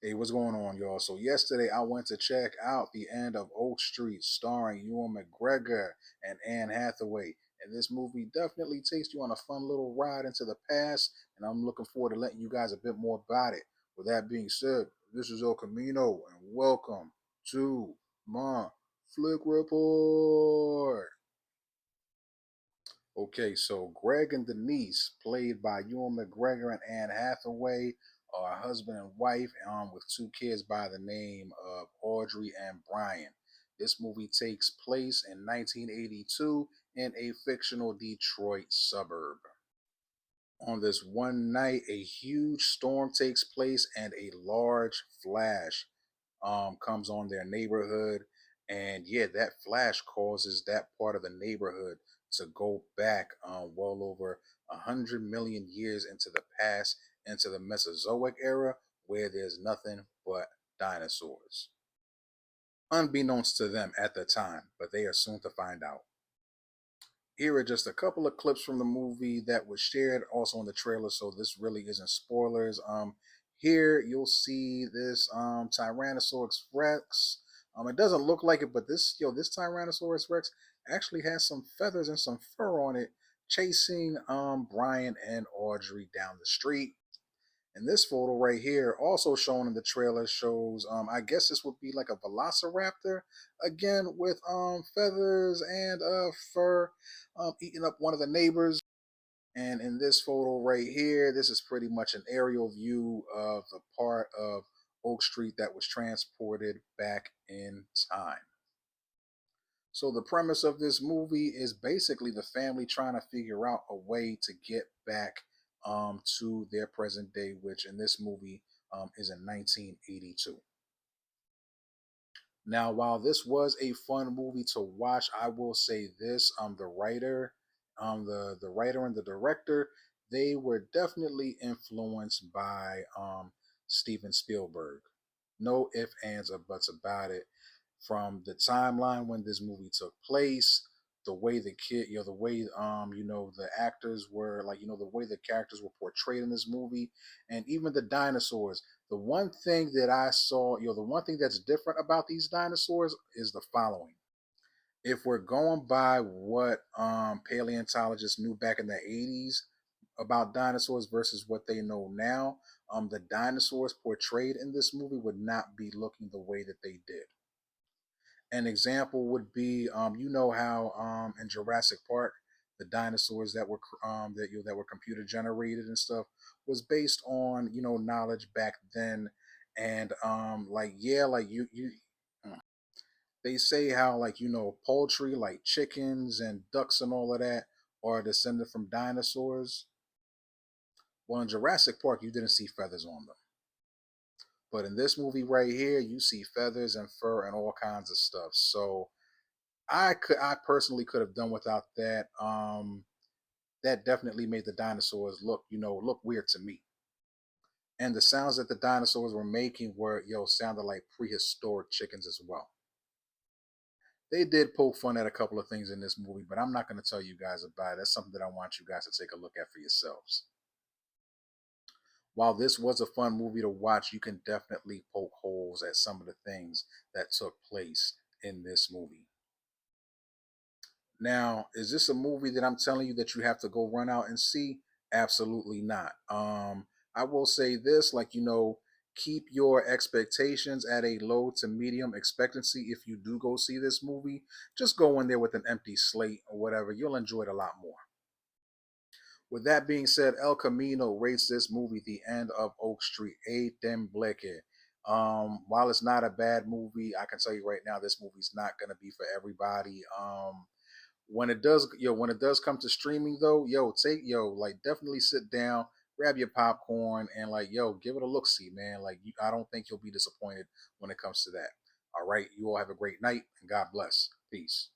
Hey, what's going on, y'all? So yesterday I went to check out The End of Oak Street, starring Ewan McGregor and Anne Hathaway. And this movie definitely takes you on a fun little ride into the past, and I'm looking forward to letting you guys a bit more about it. With that being said, this is El Camino, and welcome to my Flick Report. Okay, so Greg and Denise, played by Ewan McGregor and Anne Hathaway, are husband and wife, with two kids by the name of Audrey and Brian. This movie takes place in 1982 in a fictional Detroit suburb. On this one night, a huge storm takes place and a large flash comes on their neighborhood. And yeah, that flash causes that part of the neighborhood to go back well over 100 million years into the past, into the Mesozoic era, where there's nothing but dinosaurs. Unbeknownst to them at the time, but they are soon to find out. Here are just a couple of clips from the movie that was shared also in the trailer, so this really isn't spoilers. Here you'll see this Tyrannosaurus Rex. It doesn't look like it, but this Tyrannosaurus Rex actually has some feathers and some fur on it, chasing Brian and Audrey down the street. And this photo right here, also shown in the trailer, shows I guess this would be like a velociraptor, again with feathers and fur, eating up one of the neighbors. And in this photo right here, this is pretty much an aerial view of the part of Oak Street that was transported back in time. So the premise of this movie is basically the family trying to figure out a way to get back to their present day, which in this movie is in 1982. Now, while this was a fun movie to watch, I will say this: the writer and the director, they were definitely influenced by Steven Spielberg. No ifs, ands, or buts about it. From the timeline when this movie took place, the way the way the actors were, the way the characters were portrayed in this movie, and even the dinosaurs. The one thing that I saw, the one thing that's different about these dinosaurs is the following. If we're going by what paleontologists knew back in the 80s about dinosaurs versus what they know now, the dinosaurs portrayed in this movie would not be looking the way that they did. An example would be, you know how in Jurassic Park, the dinosaurs that that were computer generated and stuff was based on knowledge back then, and like yeah, like you they say how poultry like chickens and ducks and all of that are descended from dinosaurs. Well, in Jurassic Park, you didn't see feathers on them. But in this movie right here, you see feathers and fur and all kinds of stuff. So I personally could have done without that. That definitely made the dinosaurs look weird to me. And the sounds that the dinosaurs were making were sounded like prehistoric chickens as well. They did poke fun at a couple of things in this movie, but I'm not going to tell you guys about it. That's something that I want you guys to take a look at for yourselves. While this was a fun movie to watch, you can definitely poke holes at some of the things that took place in this movie. Now, is this a movie that I'm telling you that you have to go run out and see? Absolutely not. I will say this, keep your expectations at a low to medium expectancy if you do go see this movie. Just go in there with an empty slate or whatever. You'll enjoy it a lot more. With that being said, El Camino rates this movie The End of Oak Street, a Tembleque. While it's not a bad movie, I can tell you right now, this movie's not gonna be for everybody. When it does come to streaming though, definitely sit down, grab your popcorn, and give it a look see, man. I don't think you'll be disappointed when it comes to that. All right, you all have a great night and God bless. Peace.